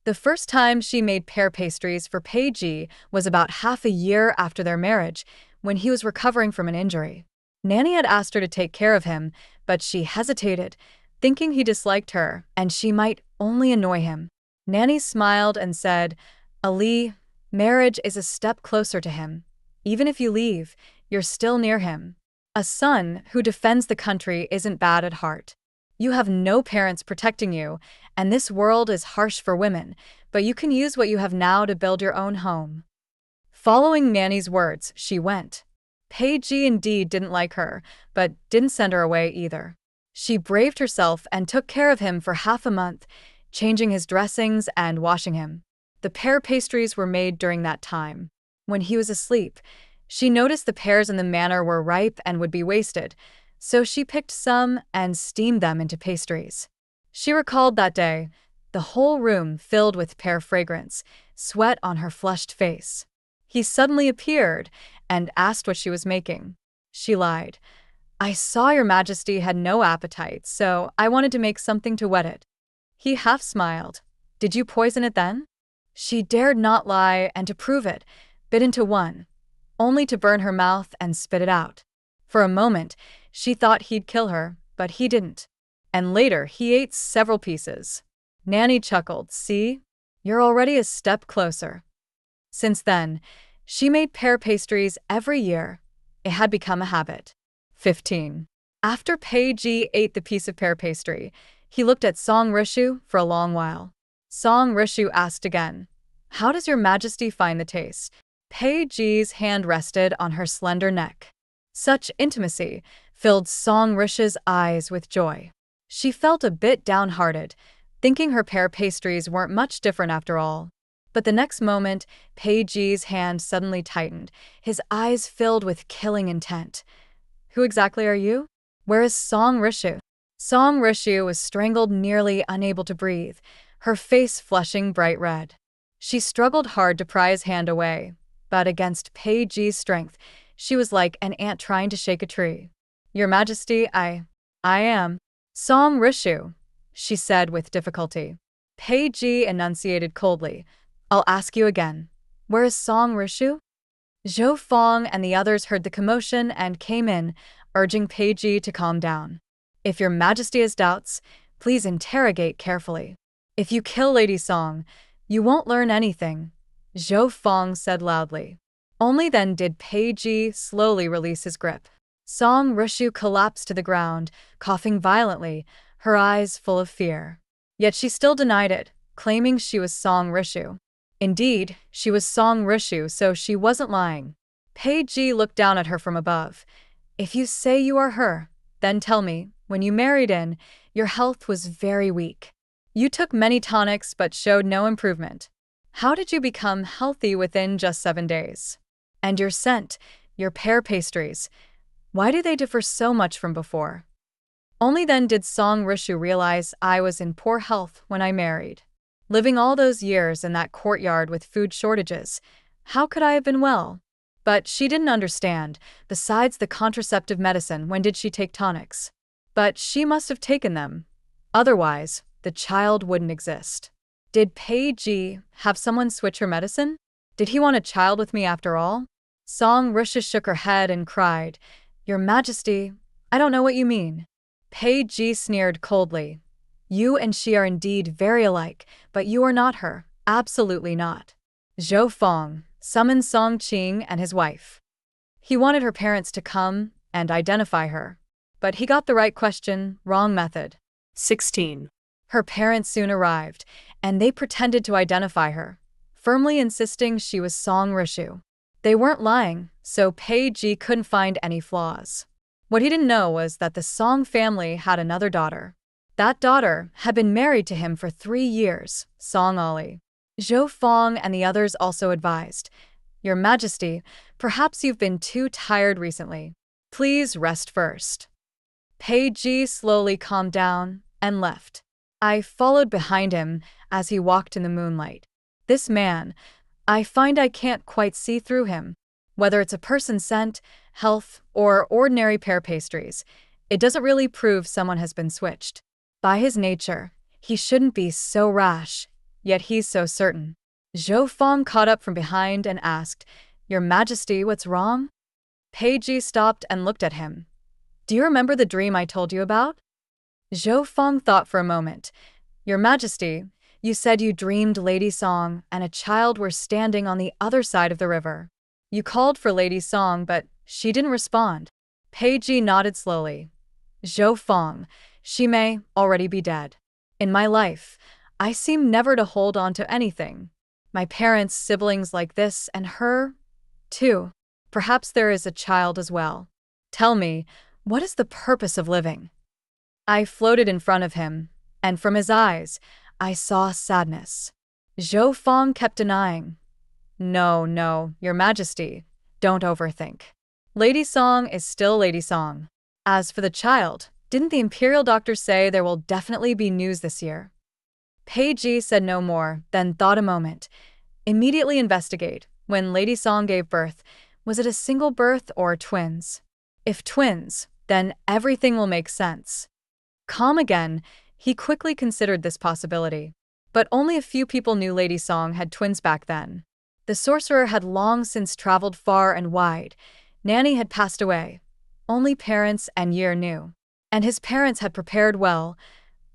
The first time she made pear pastries for Peiji was about half a year after their marriage, when he was recovering from an injury. Nanny had asked her to take care of him, but she hesitated, thinking he disliked her and she might only annoy him. Nanny smiled and said, "Ali, marriage is a step closer to him. Even if you leave, you're still near him. A son who defends the country isn't bad at heart. You have no parents protecting you, and this world is harsh for women, but you can use what you have now to build your own home." Following Nanny's words, she went. Peiji indeed didn't like her, but didn't send her away either. She braved herself and took care of him for half a month, changing his dressings and washing him. The pear pastries were made during that time. When he was asleep, she noticed the pears in the manor were ripe and would be wasted, so she picked some and steamed them into pastries. She recalled that day, the whole room filled with pear fragrance, sweat on her flushed face. He suddenly appeared and asked what she was making. She lied. "I saw your majesty had no appetite, so I wanted to make something to whet it." He half smiled. "Did you poison it then?" She dared not lie, and to prove it, bit into one, only to burn her mouth and spit it out. For a moment, she thought he'd kill her, but he didn't. And later, he ate several pieces. Nanny chuckled. "See? You're already a step closer." Since then, she made pear pastries every year. It had become a habit. 15. After Peiji ate the piece of pear pastry, he looked at Song Rishu for a long while. Song Rishu asked again, "How does your majesty find the taste?" Peiji's hand rested on her slender neck. Such intimacy filled Song Rishu's eyes with joy. She felt a bit downhearted, thinking her pear pastries weren't much different after all. But the next moment, Peiji's hand suddenly tightened, his eyes filled with killing intent. "Who exactly are you? Where is Song Rishu?" Song Rishu was strangled, nearly unable to breathe, her face flushing bright red. She struggled hard to pry his hand away, but against Peiji's strength, she was like an ant trying to shake a tree. "Your Majesty, I am Song Rishu," she said with difficulty. Peiji enunciated coldly, "I'll ask you again. Where is Song Rishu?" Zhou Fong and the others heard the commotion and came in, urging Peiji to calm down. "If your Majesty has doubts, please interrogate carefully. If you kill Lady Song, you won't learn anything," Zhou Fong said loudly. Only then did Peiji slowly release his grip. Song Rishu collapsed to the ground, coughing violently, her eyes full of fear. Yet she still denied it, claiming she was Song Rishu. Indeed, she was Song Rishu, so she wasn't lying. Peiji looked down at her from above. "If you say you are her, then tell me, when you married in, your health was very weak. You took many tonics but showed no improvement. How did you become healthy within just 7 days? And your scent, your pear pastries. Why do they differ so much from before? Only then did Song Rishu realize I was in poor health when I married. Living all those years in that courtyard with food shortages, how could I have been well? But she didn't understand. Besides the contraceptive medicine, when did she take tonics? But she must have taken them. Otherwise, the child wouldn't exist. Did Pei Ji have someone switch her medicine? Did he want a child with me after all? Song Risha shook her head and cried, Your Majesty, I don't know what you mean. Pei Ji sneered coldly. You and she are indeed very alike, but you are not her, absolutely not. Zhou Feng summoned Song Qing and his wife. He wanted her parents to come and identify her. But he got the right question, wrong method. 16. Her parents soon arrived, and they pretended to identify her, firmly insisting she was Song Rishu. They weren't lying, so Pei Ji couldn't find any flaws. What he didn't know was that the Song family had another daughter. That daughter had been married to him for 3 years, Song Ali. Zhou Feng and the others also advised, Your Majesty, perhaps you've been too tired recently. Please rest first. Pei Ji slowly calmed down and left. I followed behind him as he walked in the moonlight. This man, I find I can't quite see through him. Whether it's a person's scent, health, or ordinary pear pastries, it doesn't really prove someone has been switched. By his nature, he shouldn't be so rash, yet he's so certain. Zhou Feng caught up from behind and asked, Your Majesty, what's wrong? Pei Ji stopped and looked at him. Do you remember the dream I told you about? Zhou Feng thought for a moment. Your Majesty, you said you dreamed Lady Song and a child were standing on the other side of the river. You called for Lady Song, but she didn't respond. Pei Ji nodded slowly. Zhou Feng, she may already be dead. In my life, I seem never to hold on to anything. My parents, siblings like this, and her, too. Perhaps there is a child as well. Tell me, what is the purpose of living? I floated in front of him, and from his eyes, I saw sadness. Zhou Feng kept denying. No, Your Majesty, don't overthink. Lady Song is still Lady Song. As for the child, didn't the imperial doctor say there will definitely be news this year? Pei Ji said no more, then thought a moment. Immediately investigate. When Lady Song gave birth, was it a single birth or twins? If twins, then everything will make sense. Calm again, he quickly considered this possibility. But only a few people knew Lady Song had twins back then. The sorcerer had long since traveled far and wide. Nanny had passed away. Only parents and Yer knew. And his parents had prepared well.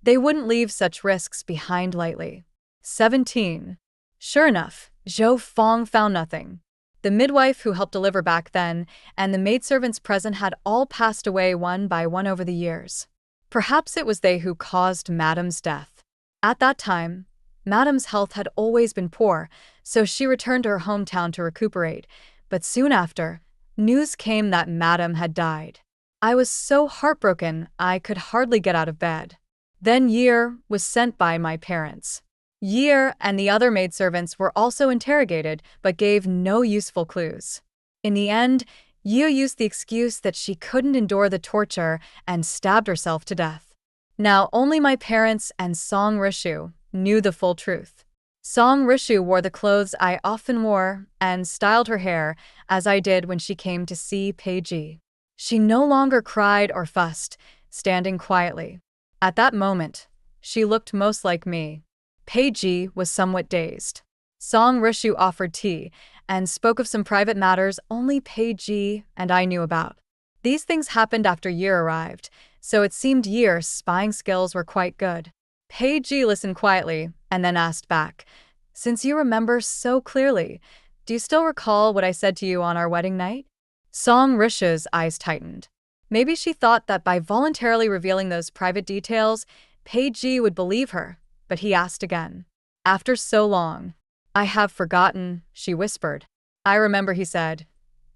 They wouldn't leave such risks behind lightly. 17. Sure enough, Zhou Feng found nothing. The midwife who helped deliver back then and the maidservants present had all passed away one by one over the years. Perhaps it was they who caused Madame's death. At that time, Madame's health had always been poor, so she returned to her hometown to recuperate. But soon after, news came that Madame had died. I was so heartbroken I could hardly get out of bed. Then Yer was sent by my parents. Yer and the other maidservants were also interrogated but gave no useful clues. In the end, Yer used the excuse that she couldn't endure the torture and stabbed herself to death. Now only my parents and Song Rishu knew the full truth. Song Rishu wore the clothes I often wore and styled her hair as I did when she came to see Pei Ji. She no longer cried or fussed, standing quietly. At that moment, she looked most like me. Pei Ji was somewhat dazed. Song Rishu offered tea and spoke of some private matters only Pei Ji and I knew about. These things happened after Yer arrived, so it seemed Yer's spying skills were quite good. Pei Ji listened quietly and then asked back, Since you remember so clearly, do you still recall what I said to you on our wedding night? Song Risha's eyes tightened. Maybe she thought that by voluntarily revealing those private details, Pei Ji would believe her, but he asked again. After so long. I have forgotten, she whispered. I remember, he said.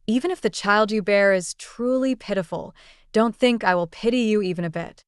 Even if the child you bear is truly pitiful, don't think I will pity you even a bit.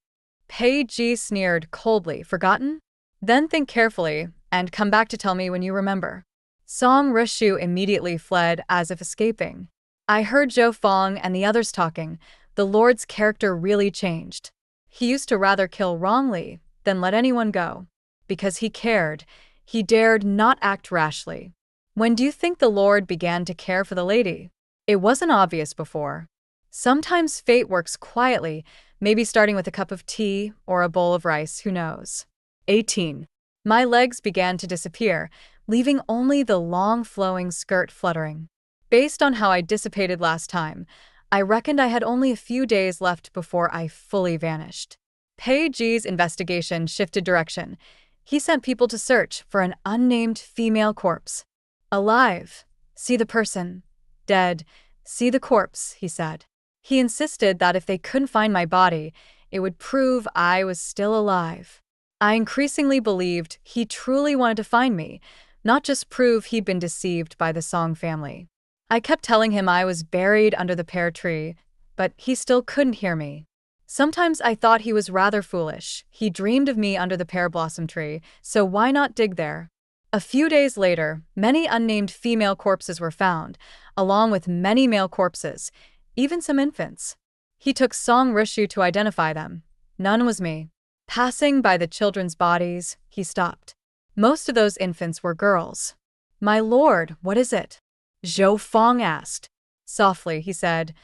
Pei Ji sneered coldly. Forgotten? Then think carefully and come back to tell me when you remember. Song Rishu immediately fled as if escaping. I heard Zhou Fong and the others talking. The Lord's character really changed. He used to rather kill wrongly than let anyone go. Because he cared, he dared not act rashly. When do you think the Lord began to care for the lady? It wasn't obvious before. Sometimes fate works quietly, maybe starting with a cup of tea or a bowl of rice, who knows. 18. My legs began to disappear, leaving only the long flowing skirt fluttering. Based on how I dissipated last time, I reckoned I had only a few days left before I fully vanished. Pei Ji's investigation shifted direction. He sent people to search for an unnamed female corpse. Alive, see the person. Dead, see the corpse, he said. He insisted that if they couldn't find my body, it would prove I was still alive. I increasingly believed he truly wanted to find me, not just prove he'd been deceived by the Song family. I kept telling him I was buried under the pear tree, but he still couldn't hear me. Sometimes I thought he was rather foolish. He dreamed of me under the pear blossom tree, so why not dig there? A few days later, many unnamed female corpses were found, along with many male corpses, even some infants. He took Song Rishu to identify them. None was me. Passing by the children's bodies, he stopped. Most of those infants were girls. My lord, what is it? Zhou Fong asked. Softly, he said,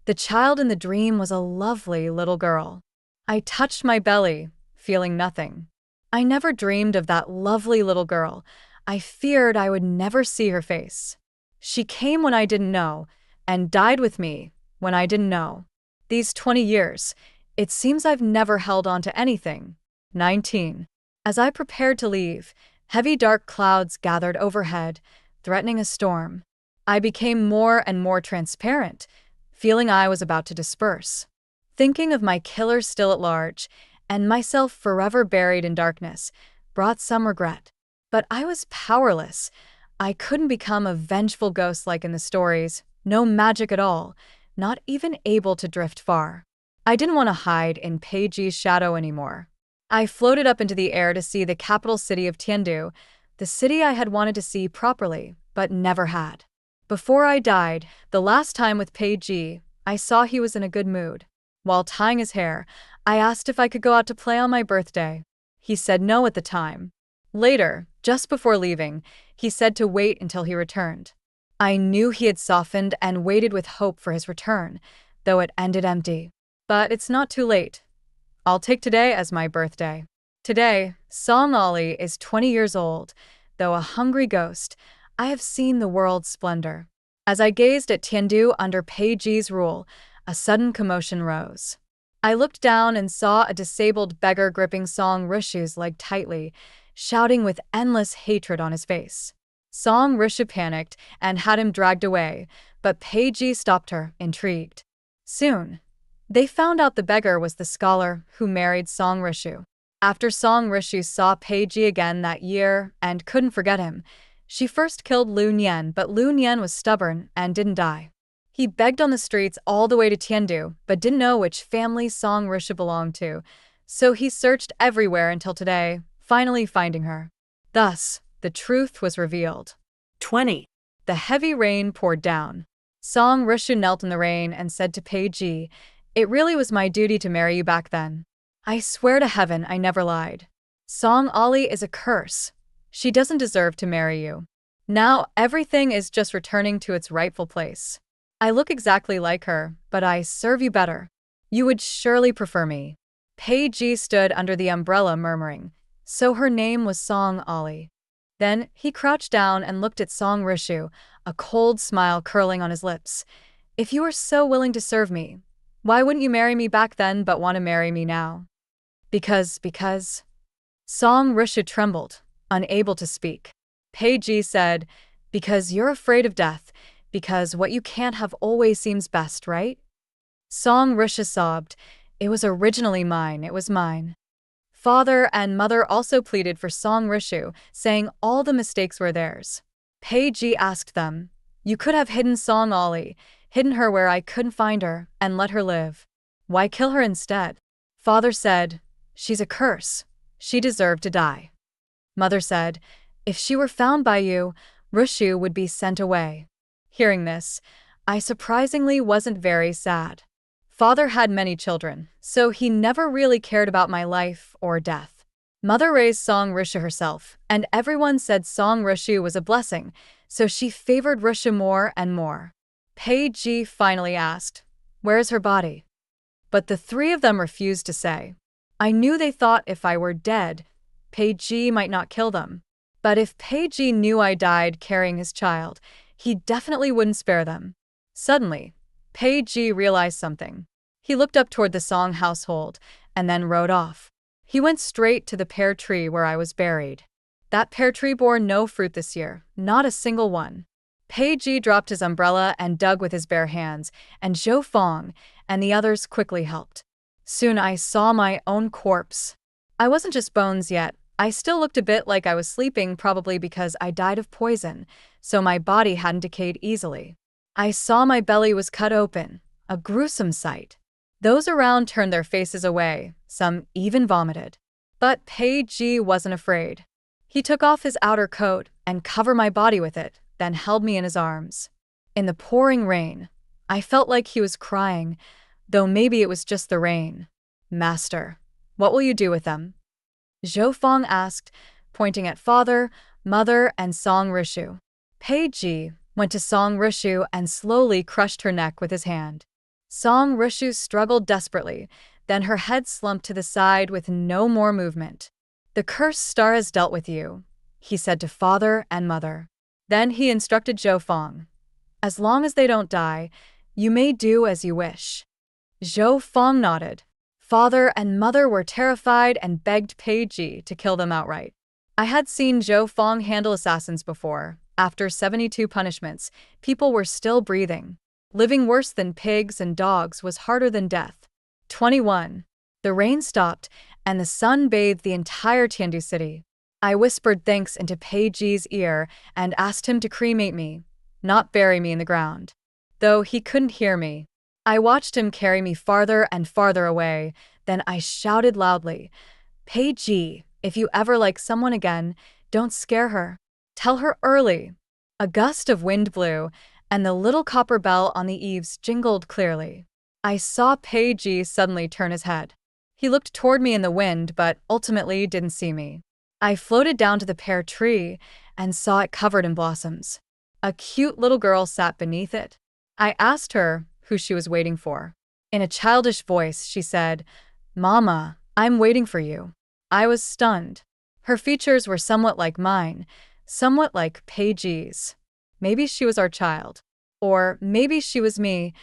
the child in the dream was a lovely little girl. I touched my belly, feeling nothing. I never dreamed of that lovely little girl. I feared I would never see her face. She came when I didn't know, and died with me when I didn't know. These 20 years, it seems I've never held on to anything. 19. As I prepared to leave, heavy dark clouds gathered overhead, threatening a storm. I became more and more transparent, feeling I was about to disperse. Thinking of my killer still at large, and myself forever buried in darkness, brought some regret. But I was powerless. I couldn't become a vengeful ghost like in the stories, no magic at all, not even able to drift far. I didn't want to hide in Pei Ji's shadow anymore. I floated up into the air to see the capital city of Tiandu, the city I had wanted to see properly, but never had. Before I died, the last time with Pei Ji, I saw he was in a good mood. While tying his hair, I asked if I could go out to play on my birthday. He said no at the time. Later, just before leaving, he said to wait until he returned. I knew he had softened and waited with hope for his return, though it ended empty. But it's not too late. I'll take today as my birthday. Today, Song Ali is 20 years old. Though a hungry ghost, I have seen the world's splendor. As I gazed at Tiandu under Pei Ji's rule, a sudden commotion rose. I looked down and saw a disabled beggar gripping Song Rishu's leg tightly, shouting with endless hatred on his face. Song Rishu panicked and had him dragged away, but Pei Ji stopped her, intrigued. Soon, they found out the beggar was the scholar who married Song Rishu. After Song Rishu saw Pei Ji again that year and couldn't forget him, she first killed Lu Nian, but Lu Nian was stubborn and didn't die. He begged on the streets all the way to Tiandu, but didn't know which family Song Rishu belonged to, so he searched everywhere until today, finally finding her. Thus, the truth was revealed. 20. The heavy rain poured down. Song Rishu knelt in the rain and said to Pei Ji, "It really was my duty to marry you back then. I swear to heaven I never lied. Song Ali is a curse. She doesn't deserve to marry you. Now everything is just returning to its rightful place. I look exactly like her, but I serve you better. You would surely prefer me." Pei Ji stood under the umbrella murmuring, so her name was Song Ali. Then he crouched down and looked at Song Rishu, a cold smile curling on his lips. "If you are so willing to serve me, why wouldn't you marry me back then but want to marry me now?" Because. Song Rishu trembled, unable to speak. Pei Ji said, "Because you're afraid of death, because what you can't have always seems best, right?" Song Rishu sobbed, "It was originally mine, it was mine." Father and mother also pleaded for Song Rishu, saying all the mistakes were theirs. Pei Ji asked them, "You could have hidden Song Ali, hidden her where I couldn't find her, and let her live. Why kill her instead?" Father said, "She's a curse. She deserved to die." Mother said, "If she were found by you, Rishu would be sent away." Hearing this, I surprisingly wasn't very sad. Father had many children, so he never really cared about my life or death. Mother raised Song Risha herself, and everyone said Song Rishu was a blessing, so she favored Risha more and more. Paige finally asked, "Where's her body?" But the three of them refused to say. I knew they thought if I were dead, Paige might not kill them. But if Paige knew I died carrying his child, he definitely wouldn't spare them. Suddenly, Paige realized something. He looked up toward the Song household and then rode off. He went straight to the pear tree where I was buried. That pear tree bore no fruit this year, not a single one. Paige dropped his umbrella and dug with his bare hands, and Zhou Fong and the others quickly helped. Soon I saw my own corpse. I wasn't just bones yet. I still looked a bit like I was sleeping, probably because I died of poison, so my body hadn't decayed easily. I saw my belly was cut open, a gruesome sight. Those around turned their faces away, some even vomited. But Paige wasn't afraid. He took off his outer coat and covered my body with it, then held me in his arms. In the pouring rain, I felt like he was crying, though maybe it was just the rain. "Master, what will you do with them?" Zhou Fong asked, pointing at father, mother, and Song Rishu. Paige went to Song Rishu and slowly crushed her neck with his hand. Song Rishu struggled desperately, then her head slumped to the side with no more movement. "The cursed star has dealt with you," he said to father and mother. Then he instructed Zhou Fong. "As long as they don't die, you may do as you wish." Zhou Fong nodded. Father and mother were terrified and begged Paige to kill them outright. I had seen Zhou Fong handle assassins before. After 72 punishments, people were still breathing. Living worse than pigs and dogs was harder than death. 21. The rain stopped, and the sun bathed the entire Tiandu city. I whispered thanks into Paige's ear and asked him to cremate me, not bury me in the ground. Though he couldn't hear me. I watched him carry me farther and farther away, then I shouted loudly, "Paige, if you ever like someone again, don't scare her. Tell her early." A gust of wind blew, and the little copper bell on the eaves jingled clearly. I saw Paige suddenly turn his head. He looked toward me in the wind, but ultimately didn't see me. I floated down to the pear tree and saw it covered in blossoms. A cute little girl sat beneath it. I asked her who she was waiting for. In a childish voice, she said, "Mama, I'm waiting for you." I was stunned. Her features were somewhat like mine, somewhat like Paige's. Maybe she was our child. Or maybe she was me,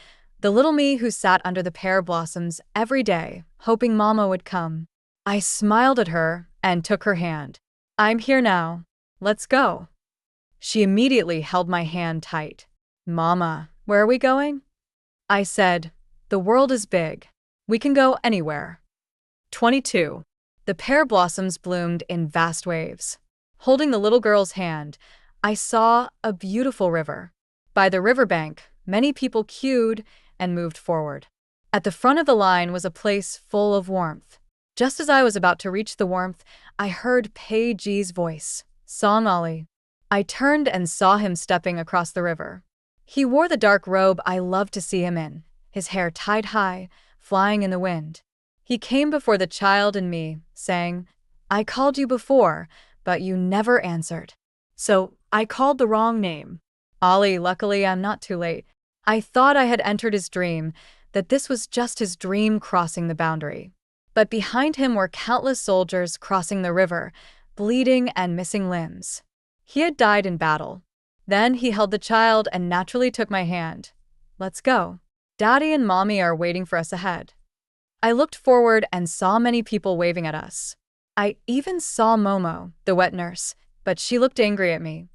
the little me who sat under the pear blossoms every day, hoping Mama would come. I smiled at her and took her hand. "I'm here now. Let's go." She immediately held my hand tight. "Mama, where are we going?" I said, "The world is big. We can go anywhere." 22. The pear blossoms bloomed in vast waves. Holding the little girl's hand, I saw a beautiful river. By the riverbank, many people queued and moved forward. At the front of the line was a place full of warmth. Just as I was about to reach the warmth, I heard Paige's voice, "Song Ali." I turned and saw him stepping across the river. He wore the dark robe I loved to see him in, his hair tied high, flying in the wind. He came before the child and me, saying, "I called you before, but you never answered. So I called the wrong name." "Ali, luckily I'm not too late." I thought I had entered his dream, that this was just his dream crossing the boundary. But behind him were countless soldiers crossing the river, bleeding and missing limbs. He had died in battle. Then he held the child and naturally took my hand. "Let's go. Daddy and Mommy are waiting for us ahead." I looked forward and saw many people waving at us. I even saw Momo, the wet nurse, but she looked angry at me.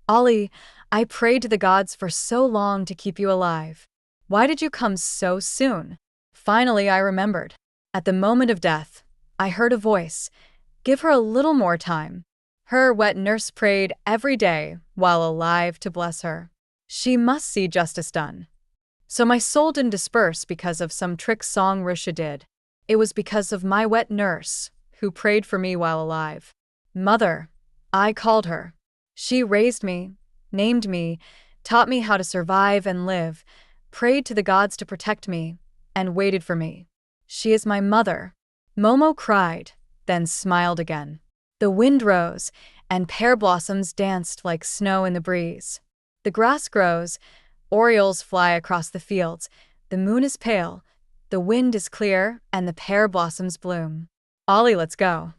"Ali, I prayed to the gods for so long to keep you alive. Why did you come so soon?" Finally, I remembered. At the moment of death, I heard a voice, "Give her a little more time." Her wet nurse prayed every day while alive to bless her. She must see justice done. So my soul didn't disperse because of some trick Song Risha did. It was because of my wet nurse, who prayed for me while alive. "Mother," I called her. She raised me, named me, taught me how to survive and live, prayed to the gods to protect me, and waited for me. She is my mother." Momo cried, then smiled again. The wind rose, and pear blossoms danced like snow in the breeze. The grass grows, orioles fly across the fields, the moon is pale, the wind is clear, and the pear blossoms bloom. "Ollie, let's go."